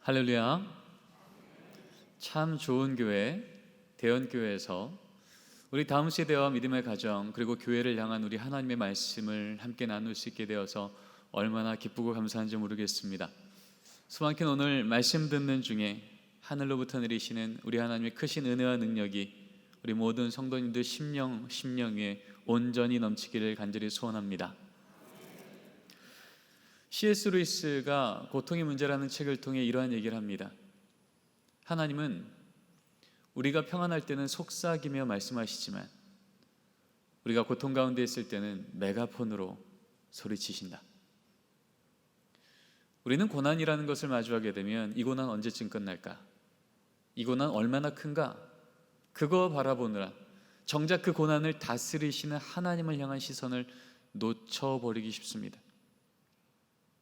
할렐루야. 참 좋은 교회, 대언교회에서 우리 다음 세대와 믿음의 가정 그리고 교회를 향한 우리 하나님의 말씀을 함께 나눌 수 있게 되어서 얼마나 기쁘고 감사한지 모르겠습니다. 수많게 오늘 말씀 듣는 중에 하늘로부터 내리시는 우리 하나님의 크신 은혜와 능력이 우리 모든 성도님들 심령 위에 온전히 넘치기를 간절히 소원합니다. C.S. 루이스가 고통의 문제라는 책을 통해 이러한 얘기를 합니다. 하나님은 우리가 평안할 때는 속삭이며 말씀하시지만 우리가 고통 가운데 있을 때는 메가폰으로 소리치신다. 우리는 고난이라는 것을 마주하게 되면 이 고난 언제쯤 끝날까? 이 고난 얼마나 큰가? 그거 바라보느라 정작 그 고난을 다스리시는 하나님을 향한 시선을 놓쳐버리기 쉽습니다.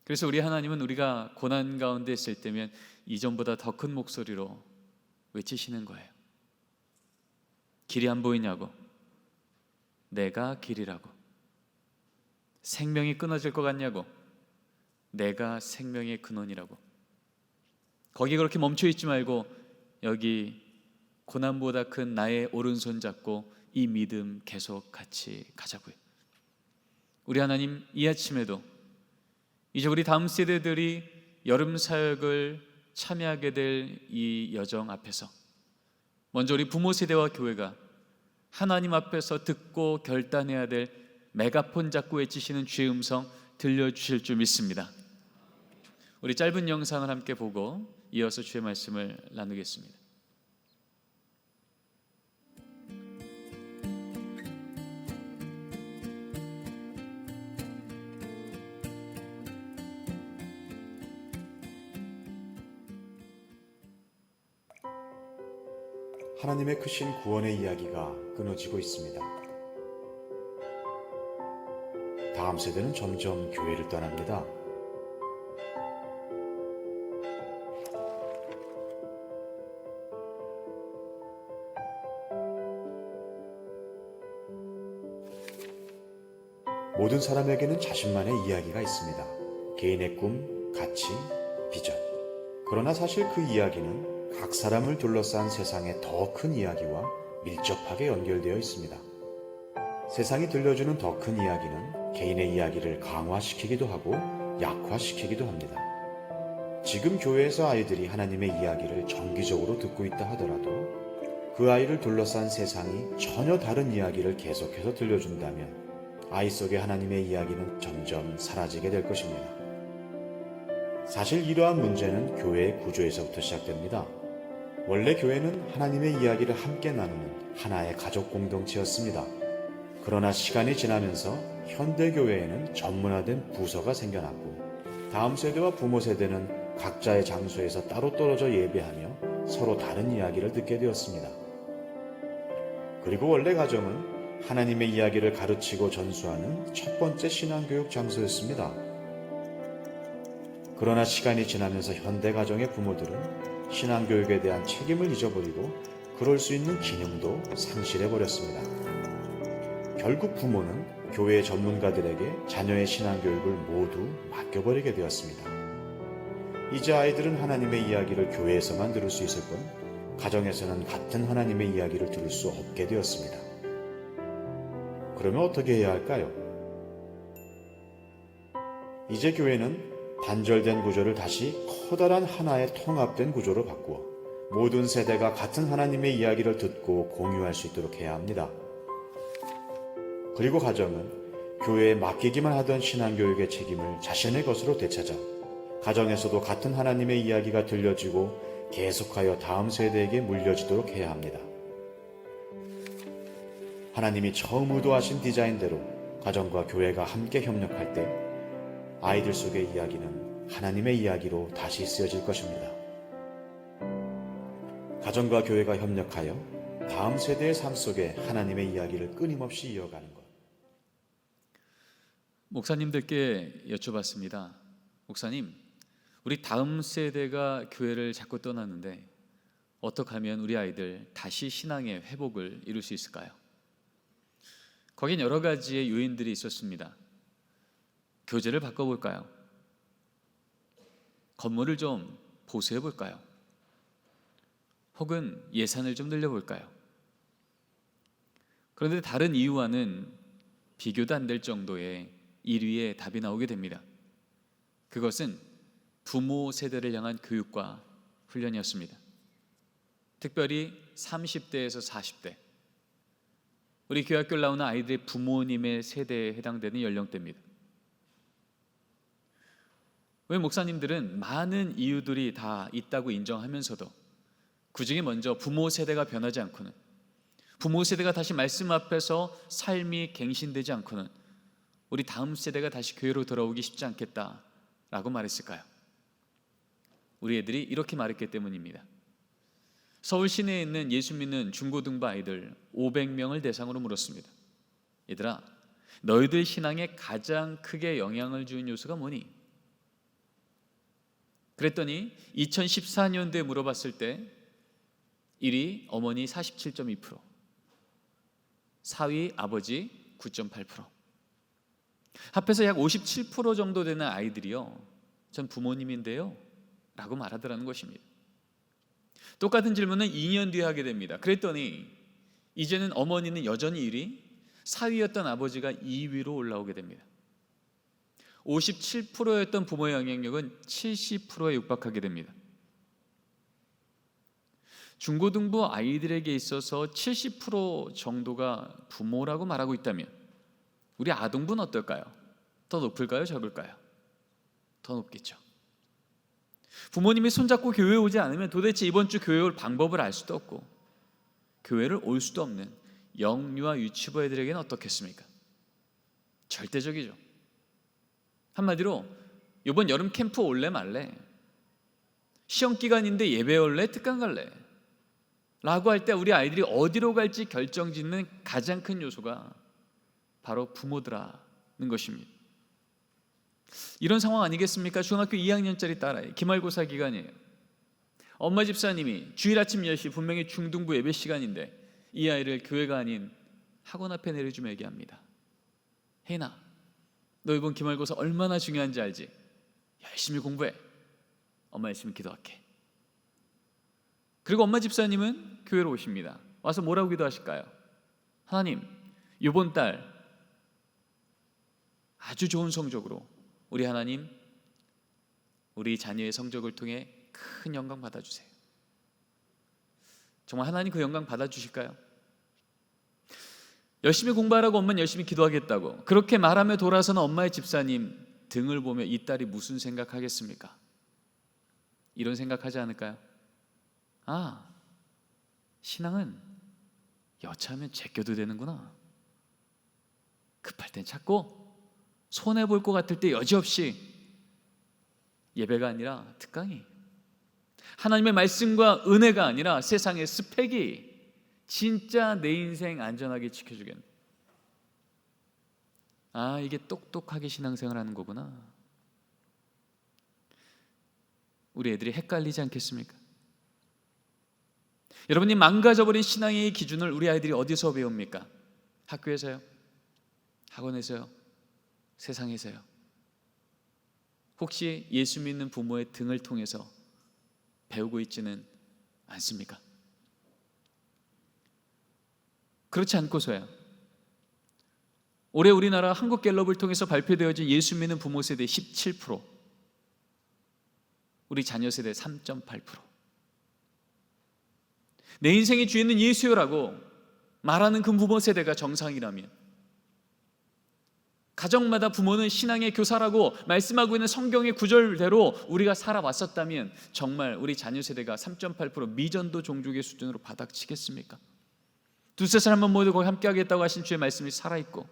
그래서 우리 하나님은 우리가 고난 가운데 있을 때면 이전보다 더 큰 목소리로 외치시는 거예요. 길이 안 보이냐고. 내가 길이라고. 생명이 끊어질 것 같냐고. 내가 생명의 근원이라고. 거기 그렇게 멈춰 있지 말고 여기 고난보다 큰 나의 오른손 잡고 이 믿음 계속 같이 가자고요. 우리 하나님 이 아침에도 이제 우리 다음 세대들이 여름 사역을 참여하게 될 이 여정 앞에서 먼저 우리 부모 세대와 교회가 하나님 앞에서 듣고 결단해야 될 메가폰 잡고 외치시는 주의 음성 들려주실 줄 믿습니다. 우리 짧은 영상을 함께 보고 이어서 주의 말씀을 나누겠습니다. 하나님의 크신 구원의 이야기가 끊어지고 있습니다. 다음 세대는 점점 교회를 떠납니다. 모든 사람에게는 자신만의 이야기가 있습니다. 개인의 꿈, 가치, 비전. 그러나 사실 그 이야기는 각 사람을 둘러싼 세상의 더 큰 이야기와 밀접하게 연결되어 있습니다. 세상이 들려주는 더 큰 이야기는 개인의 이야기를 강화시키기도 하고 약화시키기도 합니다. 지금 교회에서 아이들이 하나님의 이야기를 정기적으로 듣고 있다 하더라도 그 아이를 둘러싼 세상이 전혀 다른 이야기를 계속해서 들려준다면 아이 속의 하나님의 이야기는 점점 사라지게 될 것입니다. 사실 이러한 문제는 교회의 구조에서부터 시작됩니다. 원래 교회는 하나님의 이야기를 함께 나누는 하나의 가족 공동체였습니다. 그러나 시간이 지나면서 현대교회에는 전문화된 부서가 생겨났고 다음 세대와 부모 세대는 각자의 장소에서 따로 떨어져 예배하며 서로 다른 이야기를 듣게 되었습니다. 그리고 원래 가정은 하나님의 이야기를 가르치고 전수하는 첫 번째 신앙교육 장소였습니다. 그러나 시간이 지나면서 현대 가정의 부모들은 신앙교육에 대한 책임을 잊어버리고 그럴 수 있는 기능도 상실해버렸습니다. 결국 부모는 교회 전문가들에게 자녀의 신앙교육을 모두 맡겨버리게 되었습니다. 이제 아이들은 하나님의 이야기를 교회에서만 들을 수 있을 뿐 가정에서는 같은 하나님의 이야기를 들을 수 없게 되었습니다. 그러면 어떻게 해야 할까요? 이제 교회는 단절된 구조를 다시 커다란 하나의 통합된 구조로 바꾸어 모든 세대가 같은 하나님의 이야기를 듣고 공유할 수 있도록 해야 합니다. 그리고 가정은 교회에 맡기기만 하던 신앙교육의 책임을 자신의 것으로 되찾아 가정에서도 같은 하나님의 이야기가 들려지고 계속하여 다음 세대에게 물려지도록 해야 합니다. 하나님이 처음 의도하신 디자인대로 가정과 교회가 함께 협력할 때 아이들 속의 이야기는 하나님의 이야기로 다시 쓰여질 것입니다. 가정과 교회가 협력하여 다음 세대의 삶 속에 하나님의 이야기를 끊임없이 이어가는 것. 목사님들께 여쭤봤습니다. 목사님, 우리 다음 세대가 교회를 자꾸 떠나는데 어떻게 하면 우리 아이들 다시 신앙의 회복을 이룰 수 있을까요? 거긴 여러 가지의 요인들이 있었습니다. 교재를 바꿔볼까요? 건물을 좀 보수해 볼까요? 혹은 예산을 좀 늘려볼까요? 그런데 다른 이유와는 비교도 안 될 정도의 1위의 답이 나오게 됩니다. 그것은 부모 세대를 향한 교육과 훈련이었습니다. 특별히 30대에서 40대, 우리 교회학교를 나오는 아이들의 부모님의 세대에 해당되는 연령대입니다. 왜 목사님들은 많은 이유들이 다 있다고 인정하면서도 그중에 먼저 부모 세대가 변하지 않고는, 부모 세대가 다시 말씀 앞에서 삶이 갱신되지 않고는 우리 다음 세대가 다시 교회로 돌아오기 쉽지 않겠다라고 말했을까요? 우리 애들이 이렇게 말했기 때문입니다. 서울 시내에 있는 예수 믿는 중고등부 아이들 500명을 대상으로 물었습니다. 얘들아, 너희들 신앙에 가장 크게 영향을 준 요소가 뭐니? 그랬더니 2014년도에 물어봤을 때 1위 어머니 47.2%, 4위 아버지 9.8%, 합해서 약 57% 정도 되는 아이들이요, 전 부모님인데요 라고 말하더라는 것입니다. 똑같은 질문은 2년 뒤에 하게 됩니다. 그랬더니 이제는 어머니는 여전히 1위, 4위였던 아버지가 2위로 올라오게 됩니다. 57%였던 부모의 영향력은 70%에 육박하게 됩니다. 중고등부 아이들에게 있어서 70% 정도가 부모라고 말하고 있다면 우리 아동부는 어떨까요? 더 높을까요? 적을까요? 더 높겠죠. 부모님이 손잡고 교회에 오지 않으면 도대체 이번 주 교회 올 방법을 알 수도 없고 교회를 올 수도 없는 영유아 유치부 애들에게는 어떻겠습니까? 절대적이죠. 한마디로 이번 여름 캠프 올래 말래, 시험 기간인데 예배 올래 특강 갈래 라고 할 때 우리 아이들이 어디로 갈지 결정짓는 가장 큰 요소가 바로 부모들라는 것입니다. 이런 상황 아니겠습니까? 중학교 2학년짜리 딸아이 기말고사 기간이에요. 엄마 집사님이 주일 아침 10시 분명히 중등부 예배 시간인데 이 아이를 교회가 아닌 학원 앞에 내려주며 얘기합니다. 혜인아, 너 이번 기말고사 얼마나 중요한지 알지? 열심히 공부해. 엄마 열심히 기도할게. 그리고 엄마 집사님은 교회로 오십니다. 와서 뭐라고 기도하실까요? 하나님, 이번 달 아주 좋은 성적으로 우리 하나님, 우리 자녀의 성적을 통해 큰 영광 받아주세요. 정말 하나님 그 영광 받아주실까요? 열심히 공부하라고 엄마는 열심히 기도하겠다고 그렇게 말하며 돌아서는 엄마의 집사님 등을 보며 이 딸이 무슨 생각하겠습니까? 이런 생각하지 않을까요? 아, 신앙은 여차하면 제껴도 되는구나. 급할 땐 찾고 손해볼 것 같을 때 여지없이, 예배가 아니라 특강이, 하나님의 말씀과 은혜가 아니라 세상의 스펙이 진짜 내 인생 안전하게 지켜주겠네. 아, 이게 똑똑하게 신앙생활 하는 거구나. 우리 애들이 헷갈리지 않겠습니까? 여러분이 망가져버린 신앙의 기준을 우리 아이들이 어디서 배웁니까? 학교에서요? 학원에서요? 세상에서요? 혹시 예수 믿는 부모의 등을 통해서 배우고 있지는 않습니까? 그렇지 않고서야 올해 우리나라 한국갤럽을 통해서 발표되어진 예수 믿는 부모 세대 17%, 우리 자녀 세대 3.8%. 내 인생의 주인은 예수요라고 말하는 그 부모 세대가 정상이라면, 가정마다 부모는 신앙의 교사라고 말씀하고 있는 성경의 구절대로 우리가 살아왔었다면 정말 우리 자녀 세대가 3.8% 미전도 종족의 수준으로 바닥치겠습니까? 두세 사람만 모두 거기 함께 하겠다고 하신 주의 말씀이 살아있고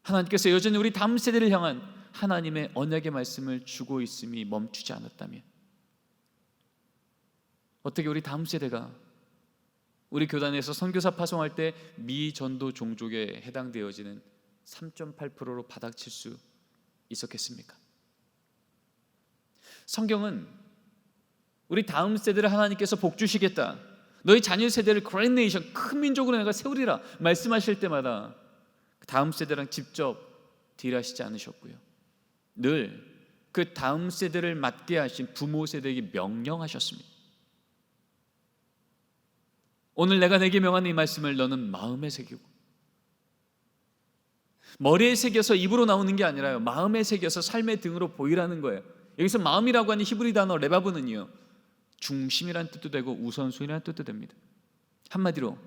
하나님께서 여전히 우리 다음 세대를 향한 하나님의 언약의 말씀을 주고 있음이 멈추지 않았다면 어떻게 우리 다음 세대가 우리 교단에서 선교사 파송할 때 미전도 종족에 해당되어지는 3.8%로 바닥칠 수 있었겠습니까? 성경은 우리 다음 세대를 하나님께서 복 주시겠다, 너희 자녀 세대를 그레이트 네이션, 큰 민족으로 내가 세우리라 말씀하실 때마다 다음 세대랑 직접 딜하시지 않으셨고요, 늘 그 다음 세대를 맡게 하신 부모 세대에게 명령하셨습니다. 오늘 내가 내게 명한 이 말씀을 너는 마음에 새기고, 머리에 새겨서 입으로 나오는 게 아니라요, 마음에 새겨서 삶의 등으로 보이라는 거예요. 여기서 마음이라고 하는 히브리 단어 레바브는요, 중심이란 뜻도 되고 우선순위란 뜻도 됩니다. 한마디로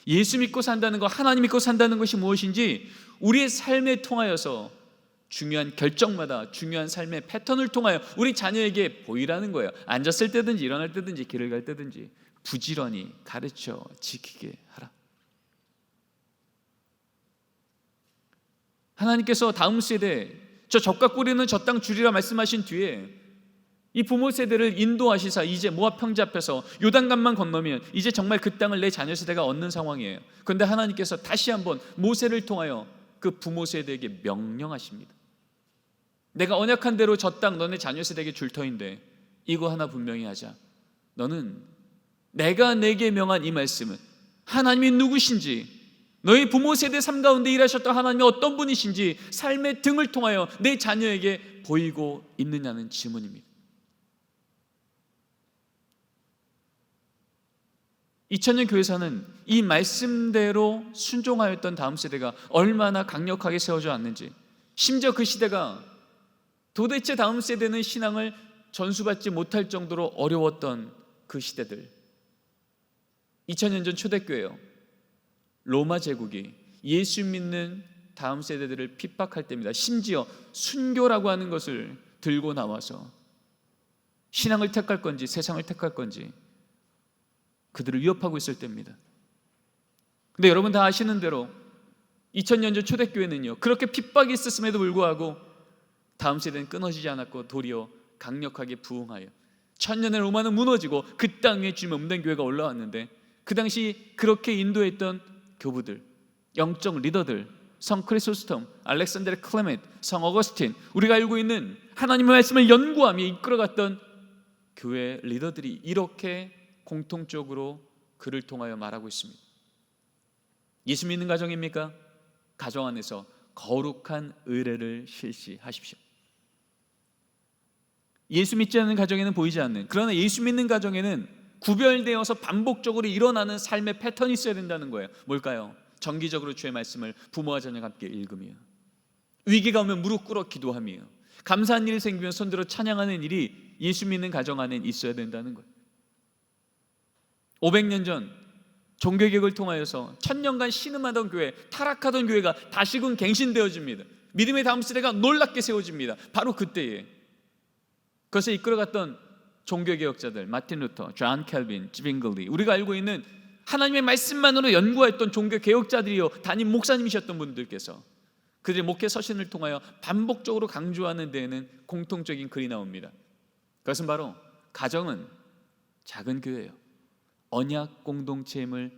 예수 믿고 산다는 것, 하나님 믿고 산다는 것이 무엇인지 우리의 삶에 통하여서 중요한 결정마다, 중요한 삶의 패턴을 통하여 우리 자녀에게 보이라는 거예요. 앉았을 때든지 일어날 때든지 길을 갈 때든지 부지런히 가르쳐 지키게 하라. 하나님께서 다음 세대, 저 젖과 꿀이는 저 땅 주리라 말씀하신 뒤에 이 부모 세대를 인도하시사 이제 모압 평지 앞에서 요단강만 건너면 이제 정말 그 땅을 내 자녀 세대가 얻는 상황이에요. 그런데 하나님께서 다시 한번 모세를 통하여 그 부모 세대에게 명령하십니다. 내가 언약한 대로 저 땅 너네 자녀 세대에게 줄 터인데 이거 하나 분명히 하자. 너는 내가 내게 명한 이 말씀은 하나님이 누구신지, 너희 부모 세대 삶 가운데 일하셨던 하나님이 어떤 분이신지 삶의 등을 통하여 내 자녀에게 보이고 있느냐는 질문입니다. 2000년 교회사는 이 말씀대로 순종하였던 다음 세대가 얼마나 강력하게 세워져 왔는지, 심지어 그 시대가 도대체 다음 세대는 신앙을 전수받지 못할 정도로 어려웠던 그 시대들, 2000년 전 초대교회요, 로마 제국이 예수 믿는 다음 세대들을 핍박할 때입니다. 심지어 순교라고 하는 것을 들고 나와서 신앙을 택할 건지 세상을 택할 건지 그들을 위협하고 있을 때입니다. 근데 여러분 다 아시는 대로 2000년 전 초대교회는요, 그렇게 핍박이 있었음에도 불구하고 다음 세대는 끊어지지 않았고 도리어 강력하게 부흥하여 1000년의 로마는 무너지고 그 땅 위에 주님 없는 교회가 올라왔는데, 그 당시 그렇게 인도했던 교부들, 영적 리더들, 성 크리소스톰, 알렉산드레 클레멘트, 성 어거스틴, 우리가 알고 있는 하나님의 말씀을 연구하며 이끌어갔던 교회 리더들이 이렇게 공통적으로 그를 통하여 말하고 있습니다. 예수 믿는 가정입니까? 가정 안에서 거룩한 의례를 실시하십시오. 예수 믿지 않는 가정에는 보이지 않는, 그러나 예수 믿는 가정에는 구별되어서 반복적으로 일어나는 삶의 패턴이 있어야 된다는 거예요. 뭘까요? 정기적으로 주의 말씀을 부모와 자녀가 함께 읽으며, 위기가 오면 무릎 꿇어 기도하며, 감사한 일이 생기면 손들어 찬양하는 일이 예수 믿는 가정 안에 있어야 된다는 거예요. 500년 전 종교개혁을 통하여서 1000년간 신음하던 교회, 타락하던 교회가 다시금 갱신되어집니다. 믿음의 다음 세대가 놀랍게 세워집니다. 바로 그때에 그것을 이끌어갔던 종교개혁자들, 마틴 루터, 존 캘빈, 징글리, 우리가 알고 있는 하나님의 말씀만으로 연구했던 종교개혁자들이요, 담임 목사님이셨던 분들께서 그들의 목회 서신을 통하여 반복적으로 강조하는 데에는 공통적인 글이 나옵니다. 그것은 바로 가정은 작은 교회예요. 언약 공동체임을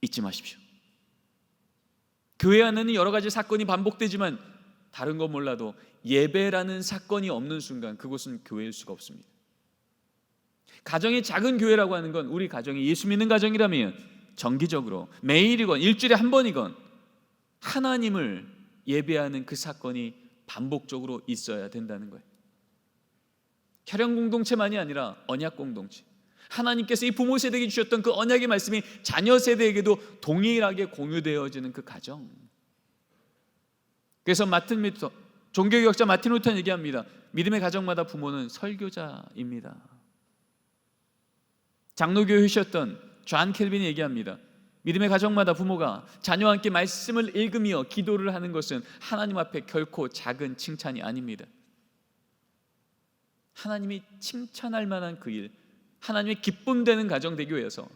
잊지 마십시오. 교회 안에는 여러 가지 사건이 반복되지만 다른 건 몰라도 예배라는 사건이 없는 순간 그곳은 교회일 수가 없습니다. 가정이 작은 교회라고 하는 건 우리 가정이 예수 믿는 가정이라면 정기적으로 매일이건 일주일에 한 번이건 하나님을 예배하는 그 사건이 반복적으로 있어야 된다는 거예요. 혈연 공동체만이 아니라 언약 공동체, 하나님께서 이 부모 세대에게 주셨던 그 언약의 말씀이 자녀 세대에게도 동일하게 공유되어지는 그 가정. 그래서 종교개혁자 마틴 루터는 얘기합니다. 믿음의 가정마다 부모는 설교자입니다. 장로교회셨던 존 켈빈이 얘기합니다. 믿음의 가정마다 부모가 자녀와 함께 말씀을 읽으며 기도를 하는 것은 하나님 앞에 결코 작은 칭찬이 아닙니다. 하나님이 칭찬할 만한 그 일, 하나님의 기쁨되는 가정 되기 위해서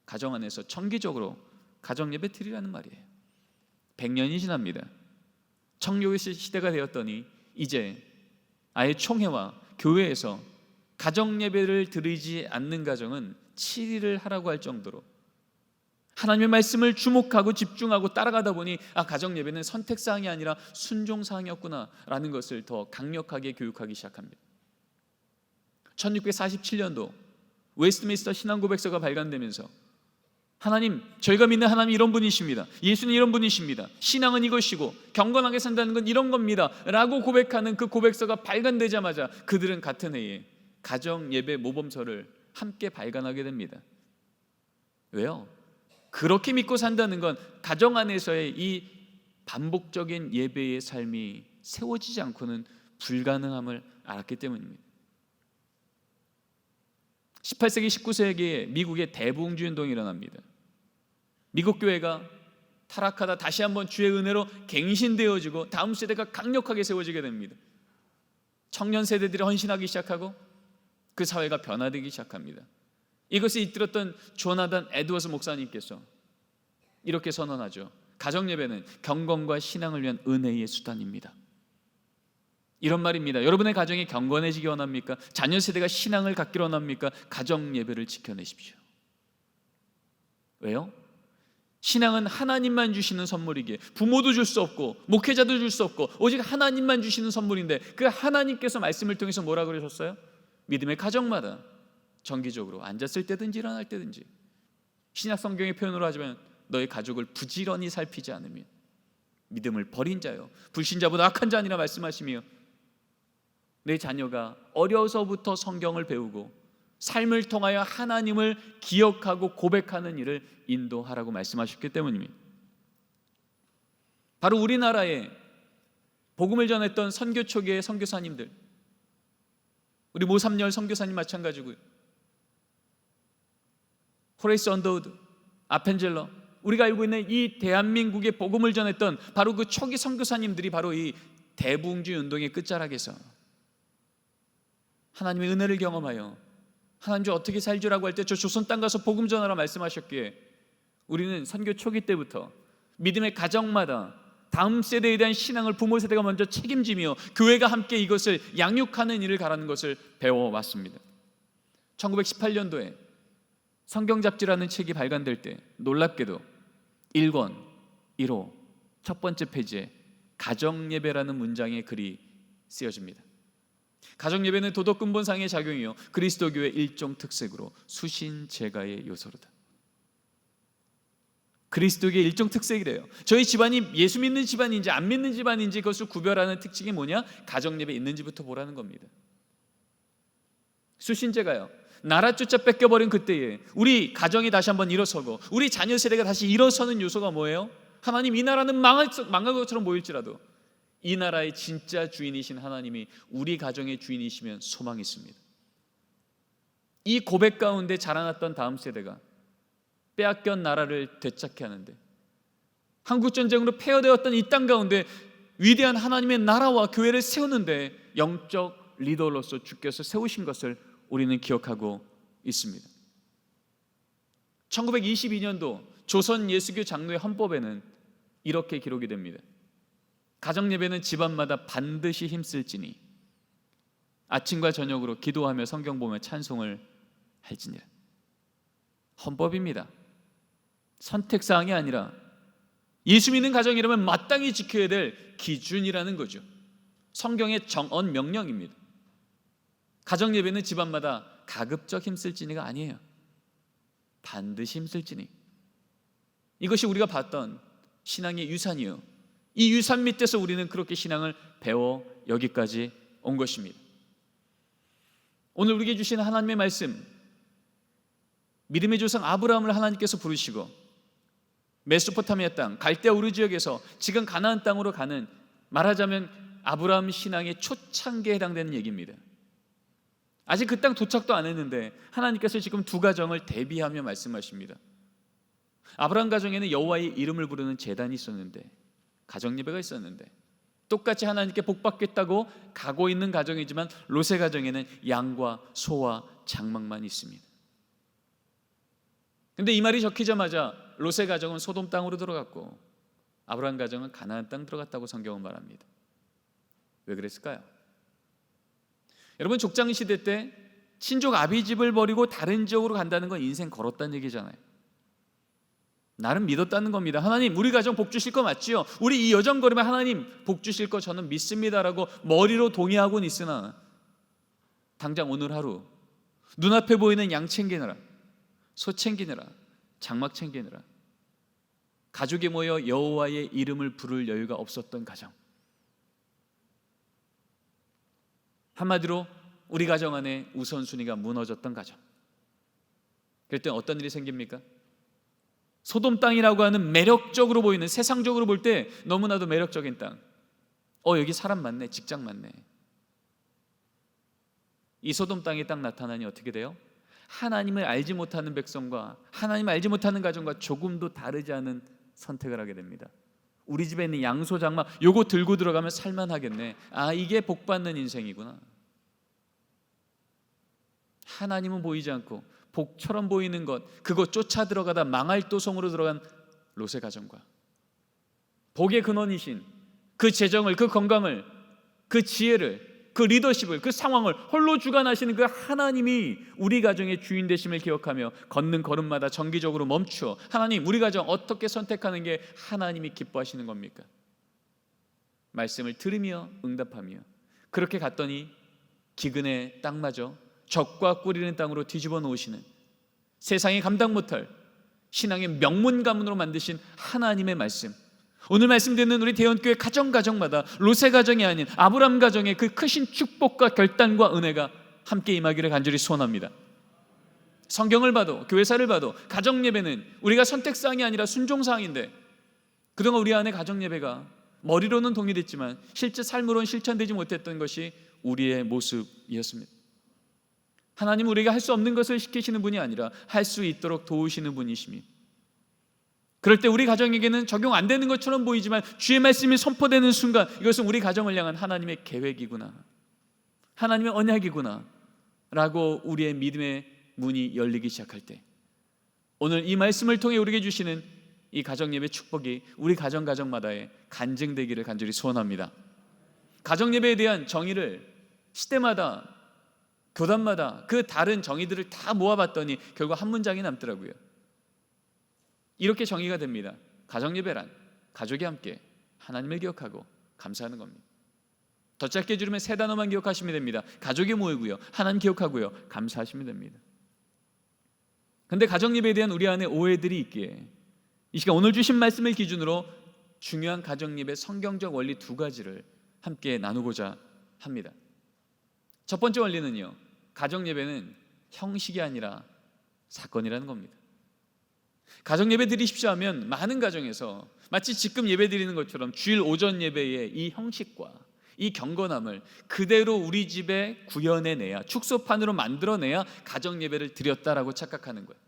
가정 안에서 정기적으로 가정 예배 드리라는 말이에요. 100년이 지납니다. 청교회 시대가 되었더니 이제 아예 총회와 교회에서 가정 예배를 드리지 않는 가정은 7일을 하라고 할 정도로 하나님의 말씀을 주목하고 집중하고 따라가다 보니 가정 예배는 선택사항이 아니라 순종사항이었구나라는 것을 더 강력하게 교육하기 시작합니다. 1647년도 웨스트민스터 신앙고백서가 발간되면서 하나님, 저희가 믿는 하나님 이런 분이십니다. 예수는 이런 분이십니다. 신앙은 이것이고 경건하게 산다는 건 이런 겁니다 라고 고백하는 그 고백서가 발간되자마자 그들은 같은 해에 가정 예배 모범서를 함께 발간하게 됩니다. 왜요? 그렇게 믿고 산다는 건 가정 안에서의 이 반복적인 예배의 삶이 세워지지 않고는 불가능함을 알았기 때문입니다. 18세기, 19세기에 미국의 대부흥주의 운동이 일어납니다. 미국 교회가 타락하다 다시 한번 주의 은혜로 갱신되어지고 다음 세대가 강력하게 세워지게 됩니다. 청년 세대들이 헌신하기 시작하고 그 사회가 변화되기 시작합니다. 이것을 이끌었던 조나단 에드워즈 목사님께서 이렇게 선언하죠. 가정예배는 경건과 신앙을 위한 은혜의 수단입니다. 이런 말입니다. 여러분의 가정이 경건해지기 원합니까? 자녀 세대가 신앙을 갖기를 원합니까? 가정예배를 지켜내십시오. 왜요? 신앙은 하나님만 주시는 선물이기에 부모도 줄 수 없고 목회자도 줄 수 없고 오직 하나님만 주시는 선물인데 그 하나님께서 말씀을 통해서 뭐라 그러셨어요? 믿음의 가정마다 정기적으로 앉았을 때든지 일어날 때든지 신약 성경의 표현으로 하자면 너의 가족을 부지런히 살피지 않으면 믿음을 버린 자요 불신자보다 악한 자 아니라 말씀하시며 내 자녀가 어려서부터 성경을 배우고 삶을 통하여 하나님을 기억하고 고백하는 일을 인도하라고 말씀하셨기 때문입니다. 바로 우리나라에 복음을 전했던 선교 초기의 선교사님들, 우리 모삼열 선교사님 마찬가지고요. 호레이스 언더우드, 아펜젤러, 우리가 알고 있는 이 대한민국의 복음을 전했던 바로 그 초기 선교사님들이 바로 이 대부흥주의 운동의 끝자락에서 하나님의 은혜를 경험하여 하나님 저 어떻게 살지라고 할 때 저 조선 땅 가서 복음 전하라 말씀하셨기에 우리는 선교 초기 때부터 믿음의 가정마다 다음 세대에 대한 신앙을 부모 세대가 먼저 책임지며 교회가 함께 이것을 양육하는 일을 가라는 것을 배워왔습니다. 1918년도에 성경잡지라는 책이 발간될 때 놀랍게도 1권 1호 첫 번째 페이지에 가정예배라는 문장의 글이 쓰여집니다. 가정예배는 도덕 근본상의 작용이요 그리스도교의 일종 특색으로 수신제가의 요소로다. 그리스도교의 일종 특색이래요. 저희 집안이 예수 믿는 집안인지 안 믿는 집안인지 그것을 구별하는 특징이 뭐냐? 가정예배 있는지부터 보라는 겁니다. 수신제가요 나라 쫓아 뺏겨버린 그때에 우리 가정이 다시 한번 일어서고 우리 자녀 세대가 다시 일어서는 요소가 뭐예요? 하나님 이 나라는 망할 것처럼 보일지라도 이 나라의 진짜 주인이신 하나님이 우리 가정의 주인이시면 소망이 있습니다. 이 고백 가운데 자라났던 다음 세대가 빼앗긴 나라를 되찾게 하는데 한국전쟁으로 폐허되었던 이 땅 가운데 위대한 하나님의 나라와 교회를 세우는데 영적 리더로서 주께서 세우신 것을 우리는 기억하고 있습니다. 1922년도 조선 예수교 장로의 헌법에는 이렇게 기록이 됩니다. 가정예배는 집안마다 반드시 힘쓸지니 아침과 저녁으로 기도하며 성경 보며 찬송을 할지니라. 헌법입니다. 선택사항이 아니라 예수 믿는 가정이라면 마땅히 지켜야 될 기준이라는 거죠. 성경의 정언 명령입니다. 가정예배는 집안마다 가급적 힘쓸지니가 아니에요. 반드시 힘쓸지니. 이것이 우리가 봤던 신앙의 유산이요 이 유산 밑에서 우리는 그렇게 신앙을 배워 여기까지 온 것입니다. 오늘 우리에게 주신 하나님의 말씀, 믿음의 조상 아브라함을 하나님께서 부르시고 메소포타미아 땅 갈대아 우르 지역에서 지금 가나안 땅으로 가는 말하자면 아브라함 신앙의 초창기에 해당되는 얘기입니다. 아직 그 땅 도착도 안 했는데 하나님께서 지금 두 가정을 대비하며 말씀하십니다. 아브라함 가정에는 여호와의 이름을 부르는 제단이 있었는데 가정예배가 있었는데 똑같이 하나님께 복받겠다고 가고 있는 가정이지만 롯의 가정에는 양과 소와 장막만 있습니다. 근데 이 말이 적히자마자 롯의 가정은 소돔 땅으로 들어갔고 아브라함 가정은 가나안 땅 들어갔다고 성경은 말합니다. 왜 그랬을까요? 여러분 족장시대 때 친족 아비집을 버리고 다른 지역으로 간다는 건 인생 걸었다는 얘기잖아요. 나는 믿었다는 겁니다. 하나님 우리 가정 복 주실 거 맞지요? 우리 이 여정걸으면 하나님 복 주실 거 저는 믿습니다라고 머리로 동의하고는 있으나 당장 오늘 하루 눈앞에 보이는 양 챙기느라 소 챙기느라 장막 챙기느라 가족이 모여 여호와의 이름을 부를 여유가 없었던 가정, 한마디로 우리 가정 안에 우선순위가 무너졌던 가정. 그럴 때 어떤 일이 생깁니까? 소돔 땅이라고 하는 매력적으로 보이는, 세상적으로 볼 때 너무나도 매력적인 땅, 여기 사람 많네, 직장 많네. 이 소돔 땅에 딱 나타나니 어떻게 돼요? 하나님을 알지 못하는 백성과 하나님을 알지 못하는 가정과 조금도 다르지 않은 선택을 하게 됩니다. 우리 집에 있는 양소 장막 요거 들고 들어가면 살만하겠네. 이게 복받는 인생이구나. 하나님은 보이지 않고 복처럼 보이는 것, 그거 쫓아 들어가다 망할 도성으로 들어간 롯의 가정과 복의 근원이신 그 재정을, 그 건강을, 그 지혜를, 그 리더십을, 그 상황을 홀로 주관하시는 그 하나님이 우리 가정의 주인 되심을 기억하며 걷는 걸음마다 정기적으로 멈추어 하나님, 우리 가정 어떻게 선택하는 게 하나님이 기뻐하시는 겁니까? 말씀을 들으며 응답하며 그렇게 갔더니 기근의 땅마저 적과 꿀이는 땅으로 뒤집어 놓으시는, 세상이 감당 못할 신앙의 명문 가문으로 만드신 하나님의 말씀, 오늘 말씀 듣는 우리 대원교회 가정마다 롯의 가정이 아닌 아브라함 가정의 그 크신 축복과 결단과 은혜가 함께 임하기를 간절히 소원합니다. 성경을 봐도, 교회사를 봐도 가정예배는 우리가 선택사항이 아니라 순종사항인데, 그동안 우리 안에 가정예배가 머리로는 동의됐지만 실제 삶으로는 실천되지 못했던 것이 우리의 모습이었습니다. 하나님은 우리가 할 수 없는 것을 시키시는 분이 아니라 할 수 있도록 도우시는 분이십니다. 그럴 때 우리 가정에게는 적용 안 되는 것처럼 보이지만 주의 말씀이 선포되는 순간 이것은 우리 가정을 향한 하나님의 계획이구나, 하나님의 언약이구나 라고 우리의 믿음의 문이 열리기 시작할 때, 오늘 이 말씀을 통해 우리에게 주시는 이 가정예배 축복이 우리 가정마다에 간증되기를 간절히 소원합니다. 가정예배에 대한 정의를 시대마다, 교단마다 그 다른 정의들을 다 모아봤더니 결국 한 문장이 남더라고요. 이렇게 정의가 됩니다. 가정예배란 가족이 함께 하나님을 기억하고 감사하는 겁니다. 더 짧게 줄이면 세 단어만 기억하시면 됩니다. 가족이 모이고요, 하나님 기억하고요, 감사하시면 됩니다. 그런데 가정예배에 대한 우리 안에 오해들이 있기에 이 시간 오늘 주신 말씀을 기준으로 중요한 가정예배 성경적 원리 두 가지를 함께 나누고자 합니다. 첫 번째 원리는요, 가정예배는 형식이 아니라 사건이라는 겁니다. 가정예배 드리십시오 하면 많은 가정에서 마치 지금 예배 드리는 것처럼 주일 오전 예배의 이 형식과 이 경건함을 그대로 우리 집에 구현해내야, 축소판으로 만들어내야 가정예배를 드렸다라고 착각하는 거예요.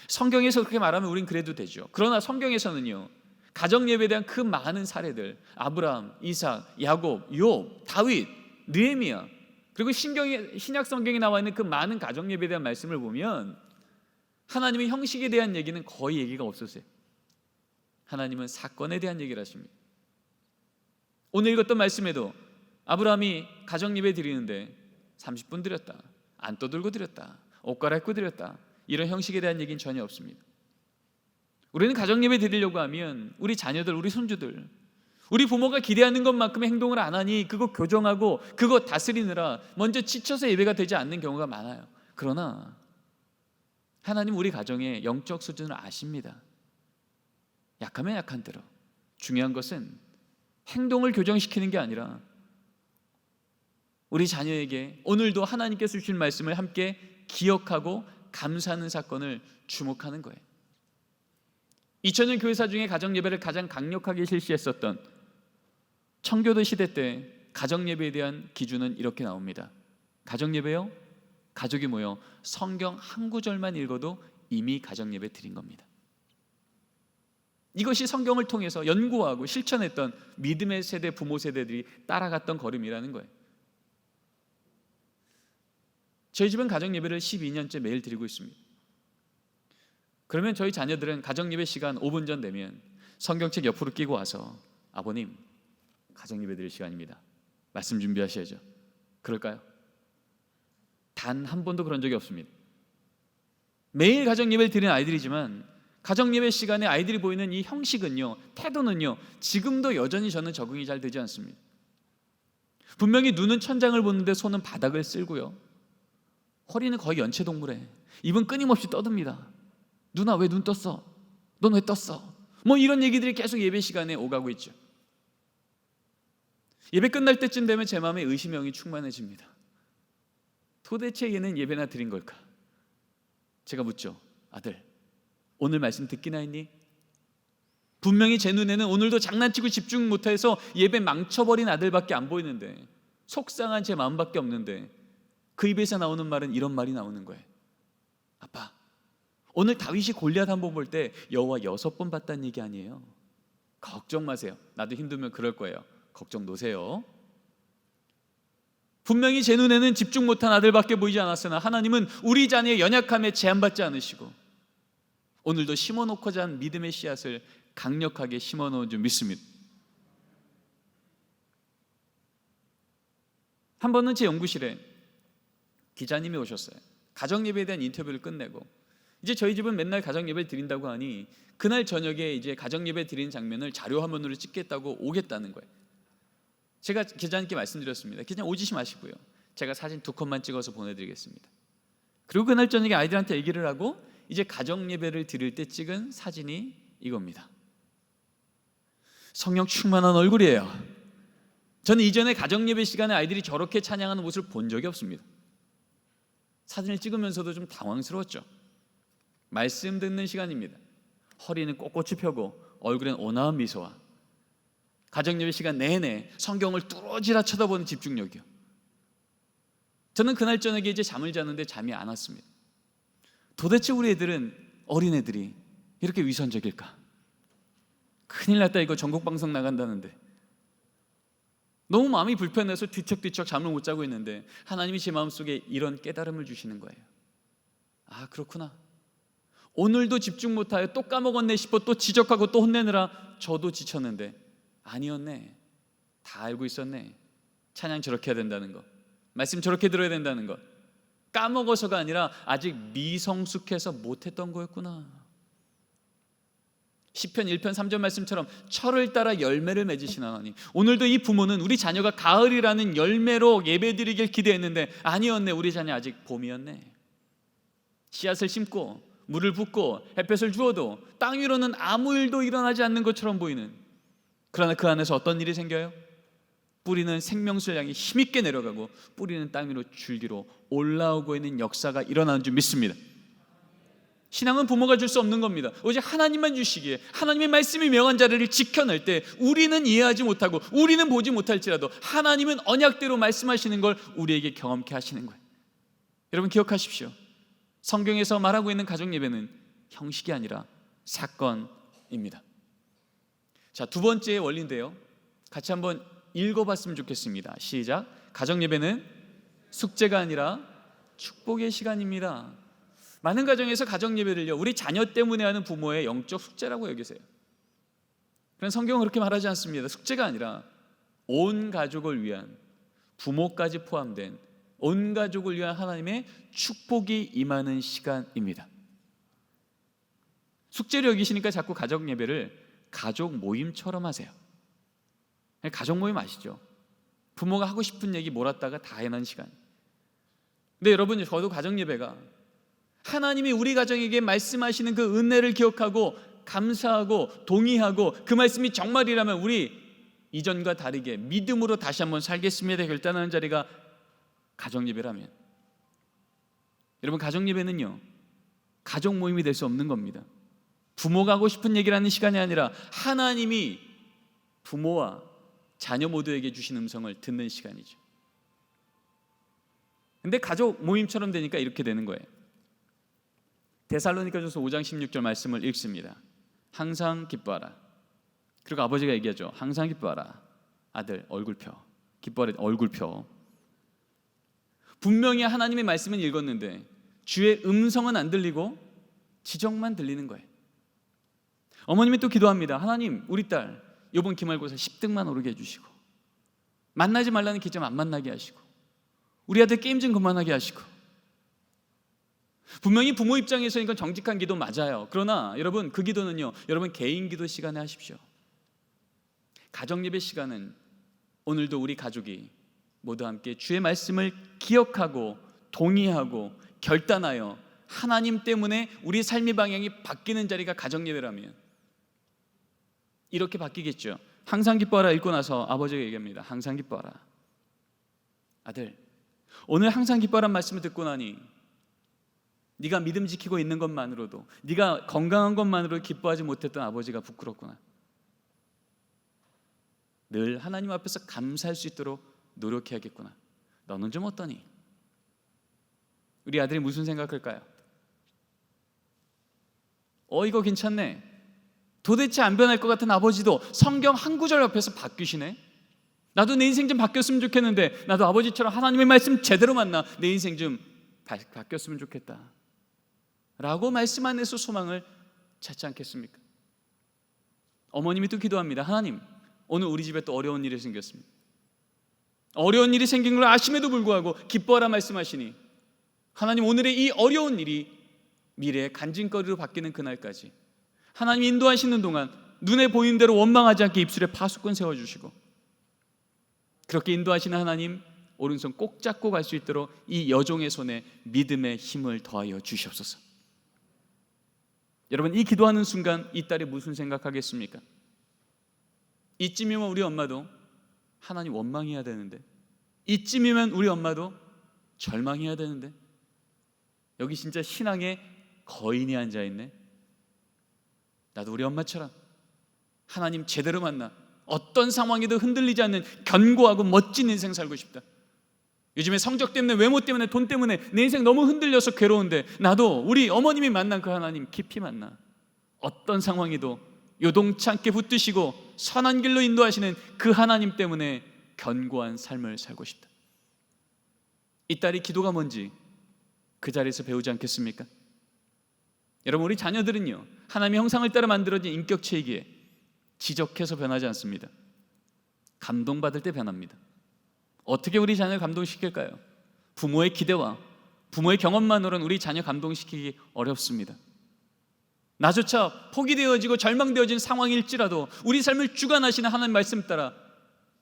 성경에서 그렇게 말하면 우린 그래도 되죠. 그러나 성경에서는요, 가정예배에 대한 그 많은 사례들, 아브라함, 이삭, 야곱, 욥, 다윗, 느헤미야, 그리고 신약 성경에 나와 있는 그 많은 가정예배에 대한 말씀을 보면 하나님의 형식에 대한 얘기는 거의 얘기가 없으세요. 하나님은 사건에 대한 얘기를 하십니다. 오늘 읽었던 말씀에도 아브라함이 가정예배 드리는데 30분 드렸다, 안 떠들고 드렸다, 옷 갈아입고 드렸다, 이런 형식에 대한 얘기는 전혀 없습니다. 우리는 가정예배 드리려고 하면 우리 자녀들, 우리 손주들, 우리 부모가 기대하는 것만큼의 행동을 안 하니 그거 교정하고 그거 다스리느라 먼저 지쳐서 예배가 되지 않는 경우가 많아요. 그러나 하나님 우리 가정의 영적 수준을 아십니다. 약하면 약한 대로. 중요한 것은 행동을 교정시키는 게 아니라 우리 자녀에게 오늘도 하나님께서 주신 말씀을 함께 기억하고 감사하는 사건을 주목하는 거예요. 2000년 교회사 중에 가정예배를 가장 강력하게 실시했었던 청교도 시대 때 가정예배에 대한 기준은 이렇게 나옵니다. 가정예배요? 가족이 모여 성경 한 구절만 읽어도 이미 가정예배 드린 겁니다. 이것이 성경을 통해서 연구하고 실천했던 믿음의 세대, 부모 세대들이 따라갔던 걸음이라는 거예요. 저희 집은 가정예배를 12년째 매일 드리고 있습니다. 그러면 저희 자녀들은 가정예배 시간 5분 전 되면 성경책 옆으로 끼고 와서 아버님, 가정예배 드릴 시간입니다. 말씀 준비하셔야죠. 그럴까요? 단 한 번도 그런 적이 없습니다. 매일 가정예배를 드리는 아이들이지만 가정예배 시간에 아이들이 보이는 이 형식은요, 태도는요, 지금도 여전히 저는 적응이 잘 되지 않습니다. 분명히 눈은 천장을 보는데 손은 바닥을 쓸고요, 허리는 거의 연체동물에 입은 끊임없이 떠듭니다. 누나 왜 눈 떴어? 넌 왜 떴어? 뭐 이런 얘기들이 계속 예배 시간에 오가고 있죠. 예배 끝날 때쯤 되면 제 마음에 의심형이 충만해집니다. 도대체 얘는 예배나 드린 걸까? 제가 묻죠. 아들, 오늘 말씀 듣기나 했니? 분명히 제 눈에는 오늘도 장난치고 집중 못해서 예배 망쳐버린 아들밖에 안 보이는데, 속상한 제 마음밖에 없는데 그 입에서 나오는 말은 이런 말이 나오는 거예요. 아빠, 오늘 다윗이 골리앗 한 번 볼 때 여호와 6번 봤다는 얘기 아니에요? 걱정 마세요. 나도 힘들면 그럴 거예요. 걱정 노세요. 분명히 제 눈에는 집중 못한 아들밖에 보이지 않았으나 하나님은 우리 자녀의 연약함에 제한받지 않으시고 오늘도 심어놓고자 한 믿음의 씨앗을 강력하게 심어놓은 줄 믿습니다. 한 번은 제 연구실에 기자님이 오셨어요. 가정예배에 대한 인터뷰를 끝내고 이제 저희 집은 맨날 가정예배 드린다고 하니 그날 저녁에 이제 가정예배 드리는 장면을 자료화면으로 찍겠다고 오겠다는 거예요. 제가 기자님께 말씀드렸습니다. 기자님 오지시 마시고요, 제가 사진 2컷만 찍어서 보내드리겠습니다. 그리고 그날 저녁에 아이들한테 얘기를 하고 이제 가정예배를 드릴 때 찍은 사진이 이겁니다. 성령 충만한 얼굴이에요. 저는 이전에 가정예배 시간에 아이들이 저렇게 찬양하는 모습을 본 적이 없습니다. 사진을 찍으면서도 좀 당황스러웠죠. 말씀 듣는 시간입니다. 허리는 꼿꼿이 펴고 얼굴엔 온화한 미소와 가정예배 시간 내내 성경을 뚫어지라 쳐다보는 집중력이요. 저는 그날 저녁에 이제 잠을 자는데 잠이 안 왔습니다. 도대체 우리 애들은, 어린애들이 이렇게 위선적일까? 큰일 났다, 이거 전국방송 나간다는데. 너무 마음이 불편해서 뒤척뒤척 잠을 못 자고 있는데 하나님이 제 마음속에 이런 깨달음을 주시는 거예요. 아, 그렇구나. 오늘도 집중 못하여 또 까먹었네 싶어 또 지적하고 또 혼내느라 저도 지쳤는데 아니었네. 다 알고 있었네. 찬양 저렇게 해야 된다는 거, 말씀 저렇게 들어야 된다는 거, 까먹어서가 아니라 아직 미성숙해서 못했던 거였구나. 시편 1편 3절 말씀처럼 철을 따라 열매를 맺으신 하나님, 오늘도 이 부모는 우리 자녀가 가을이라는 열매로 예배드리길 기대했는데 아니었네. 우리 자녀 아직 봄이었네. 씨앗을 심고 물을 붓고 햇볕을 주어도 땅 위로는 아무 일도 일어나지 않는 것처럼 보이는, 그러나 그 안에서 어떤 일이 생겨요? 뿌리는 생명수를 향해 힘있게 내려가고 뿌리는 땅 위로 줄기로 올라오고 있는 역사가 일어나는 줄 믿습니다. 신앙은 부모가 줄 수 없는 겁니다. 오직 하나님만 주시기에, 하나님의 말씀이 명한 자리를 지켜낼 때 우리는 이해하지 못하고 우리는 보지 못할지라도 하나님은 언약대로 말씀하시는 걸 우리에게 경험케 하시는 거예요. 여러분 기억하십시오. 성경에서 말하고 있는 가정예배는 형식이 아니라 사건입니다. 자, 두 번째 원리인데요, 같이 한번 읽어봤으면 좋겠습니다. 시작. 가정예배는 숙제가 아니라 축복의 시간입니다. 많은 가정에서 가정예배를요, 우리 자녀 때문에 하는 부모의 영적 숙제라고 여기세요. 그런 성경은 그렇게 말하지 않습니다. 숙제가 아니라 온 가족을 위한, 부모까지 포함된 온 가족을 위한 하나님의 축복이 임하는 시간입니다. 숙제를 여기시니까 자꾸 가정예배를 가족 모임처럼 하세요. 가족 모임 아시죠? 부모가 하고 싶은 얘기 몰았다가 다 해낸 시간. 근데 여러분, 저도 가정예배가 하나님이 우리 가정에게 말씀하시는 그 은혜를 기억하고 감사하고 동의하고 그 말씀이 정말이라면 우리 이전과 다르게 믿음으로 다시 한번 살겠습니다 결단하는 자리가 가정예배라면, 여러분 가정예배는요 가족 모임이 될 수 없는 겁니다. 부모가 하고 싶은 얘기를 하는 시간이 아니라 하나님이 부모와 자녀 모두에게 주신 음성을 듣는 시간이죠. 근데 가족 모임처럼 되니까 이렇게 되는 거예요. 데살로니가전서 5장 16절 말씀을 읽습니다. 항상 기뻐하라. 그리고 아버지가 얘기하죠. 항상 기뻐하라. 아들 얼굴 펴. 기뻐하라. 얼굴 펴. 분명히 하나님의 말씀은 읽었는데 주의 음성은 안 들리고 지적만 들리는 거예요. 어머님이 또 기도합니다. 하나님, 우리 딸 이번 기말고사 10등만 오르게 해주시고, 만나지 말라는 기점 안 만나게 하시고, 우리 아들 게임 좀 그만하게 하시고. 분명히 부모 입장에서 이건 정직한 기도 맞아요. 그러나 여러분 그 기도는요, 여러분 개인 기도 시간에 하십시오. 가정예배 시간은 오늘도 우리 가족이 모두 함께 주의 말씀을 기억하고 동의하고 결단하여 하나님 때문에 우리 삶의 방향이 바뀌는 자리가 가정예배라면 이렇게 바뀌겠죠. 항상 기뻐하라 읽고 나서 아버지가 얘기합니다. 항상 기뻐하라. 아들, 오늘 항상 기뻐하라는 말씀을 듣고 나니 네가 믿음 지키고 있는 것만으로도, 네가 건강한 것만으로도 기뻐하지 못했던 아버지가 부끄럽구나. 늘 하나님 앞에서 감사할 수 있도록 노력해야겠구나. 너는 좀 어떠니? 우리 아들이 무슨 생각할까요? 이거 괜찮네. 도대체 안 변할 것 같은 아버지도 성경 한 구절 옆에서 바뀌시네. 나도 내 인생 좀 바뀌었으면 좋겠는데, 나도 아버지처럼 하나님의 말씀 제대로 만나 내 인생 좀 바뀌었으면 좋겠다 라고 말씀 안에서 소망을 찾지 않겠습니까? 어머님이 또 기도합니다. 하나님, 오늘 우리 집에 또 어려운 일이 생겼습니다. 어려운 일이 생긴 걸 아심에도 불구하고 기뻐하라 말씀하시니, 하나님, 오늘의 이 어려운 일이 미래의 간증거리로 바뀌는 그날까지 하나님 인도하시는 동안 눈에 보이는 대로 원망하지 않게 입술에 파수꾼 세워주시고, 그렇게 인도하시는 하나님 오른손 꼭 잡고 갈 수 있도록 이 여종의 손에 믿음의 힘을 더하여 주시옵소서. 여러분, 이 기도하는 순간 이 딸이 무슨 생각하겠습니까? 이쯤이면 우리 엄마도 하나님 원망해야 되는데, 이쯤이면 우리 엄마도 절망해야 되는데, 여기 진짜 신앙의 거인이 앉아있네. 나도 우리 엄마처럼 하나님 제대로 만나 어떤 상황에도 흔들리지 않는 견고하고 멋진 인생 살고 싶다. 요즘에 성적 때문에, 외모 때문에, 돈 때문에 내 인생 너무 흔들려서 괴로운데, 나도 우리 어머님이 만난 그 하나님 깊이 만나 어떤 상황에도 요동치 않게 붙드시고 선한 길로 인도하시는 그 하나님 때문에 견고한 삶을 살고 싶다. 이 딸이 기도가 뭔지 그 자리에서 배우지 않겠습니까? 여러분, 우리 자녀들은요, 하나님의 형상을 따라 만들어진 인격체이기에 지적해서 변하지 않습니다. 감동받을 때 변합니다. 어떻게 우리 자녀를 감동시킬까요? 부모의 기대와 부모의 경험만으로는 우리 자녀 감동시키기 어렵습니다. 나조차 포기되어지고 절망되어진 상황일지라도 우리 삶을 주관하시는 하나님 말씀 따라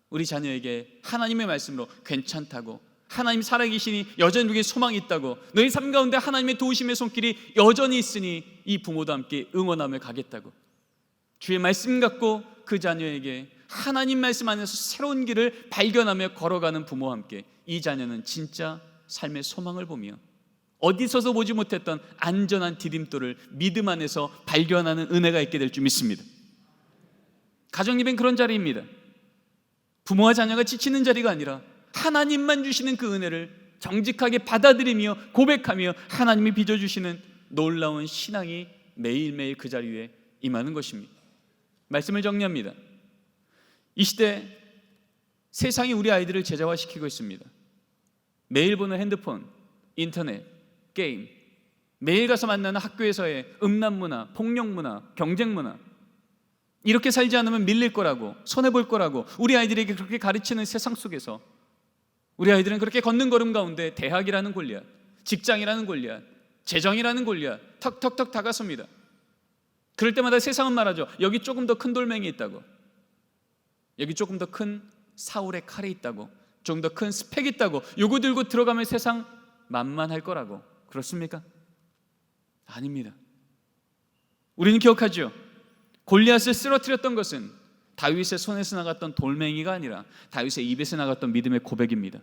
우리 자녀에게 하나님의 말씀으로 괜찮다고, 하나님 살아계시니 여전히 우리에게 소망이 있다고, 너희 삶 가운데 하나님의 도우심의 손길이 여전히 있으니 이 부모도 함께 응원하며 가겠다고, 주의 말씀 갖고 그 자녀에게 하나님 말씀 안에서 새로운 길을 발견하며 걸어가는 부모와 함께 이 자녀는 진짜 삶의 소망을 보며 어디서도 보지 못했던 안전한 디딤돌을 믿음 안에서 발견하는 은혜가 있게 될 줄 믿습니다. 가정예배는 그런 자리입니다. 부모와 자녀가 지치는 자리가 아니라 하나님만 주시는 그 은혜를 정직하게 받아들이며 고백하며 하나님이 빚어주시는 놀라운 신앙이 매일매일 그 자리에 임하는 것입니다. 말씀을 정리합니다. 이 시대 세상이 우리 아이들을 제자화시키고 있습니다. 매일 보는 핸드폰, 인터넷, 게임, 매일 가서 만나는 학교에서의 음란문화, 폭력문화, 경쟁문화, 이렇게 살지 않으면 밀릴 거라고, 손해볼 거라고 우리 아이들에게 그렇게 가르치는 세상 속에서 우리 아이들은 그렇게 걷는 걸음 가운데 대학이라는 골리앗, 직장이라는 골리앗, 재정이라는 골리앗 턱턱턱 다가섭니다. 그럴 때마다 세상은 말하죠. 여기 조금 더 큰 돌멩이 있다고, 여기 조금 더 큰 사울의 칼이 있다고, 조금 더 큰 스펙이 있다고, 요거 들고 들어가면 세상 만만할 거라고. 그렇습니까? 아닙니다. 우리는 기억하죠. 골리앗을 쓰러뜨렸던 것은 다윗의 손에서 나갔던 돌멩이가 아니라 다윗의 입에서 나갔던 믿음의 고백입니다.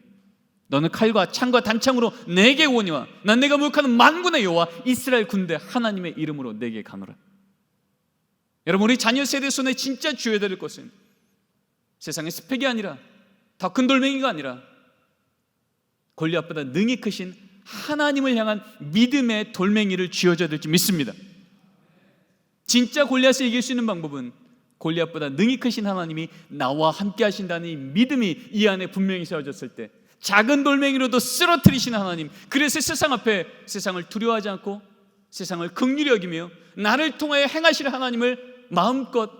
너는 칼과 창과 단창으로 내게 오니와 난 내가 목욕하는 만군의 여호와 이스라엘 군대 하나님의 이름으로 내게 가노라. 여러분, 우리 자녀 세대 손에 진짜 쥐어야 될 것은 세상의 스펙이 아니라, 더 큰 돌멩이가 아니라 골리앗보다 능히 크신 하나님을 향한 믿음의 돌멩이를 쥐어줘야 될지 믿습니다. 진짜 골리앗을 이길 수 있는 방법은 골리앗보다 능히 크신 하나님이 나와 함께 하신다는 이 믿음이 이 안에 분명히 세워졌을 때, 작은 돌멩이로도 쓰러뜨리시는 하나님, 그래서 세상 앞에 세상을 두려워하지 않고 세상을 긍휼히 여기며 나를 통하여 행하실 하나님을 마음껏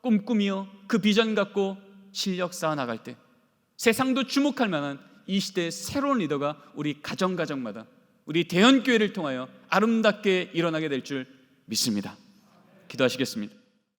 꿈꾸며 그 비전 갖고 실력 쌓아 나갈 때 세상도 주목할 만한 이 시대의 새로운 리더가 우리 가정마다 우리 대연교회를 통하여 아름답게 일어나게 될 줄 믿습니다. 기도하시겠습니다.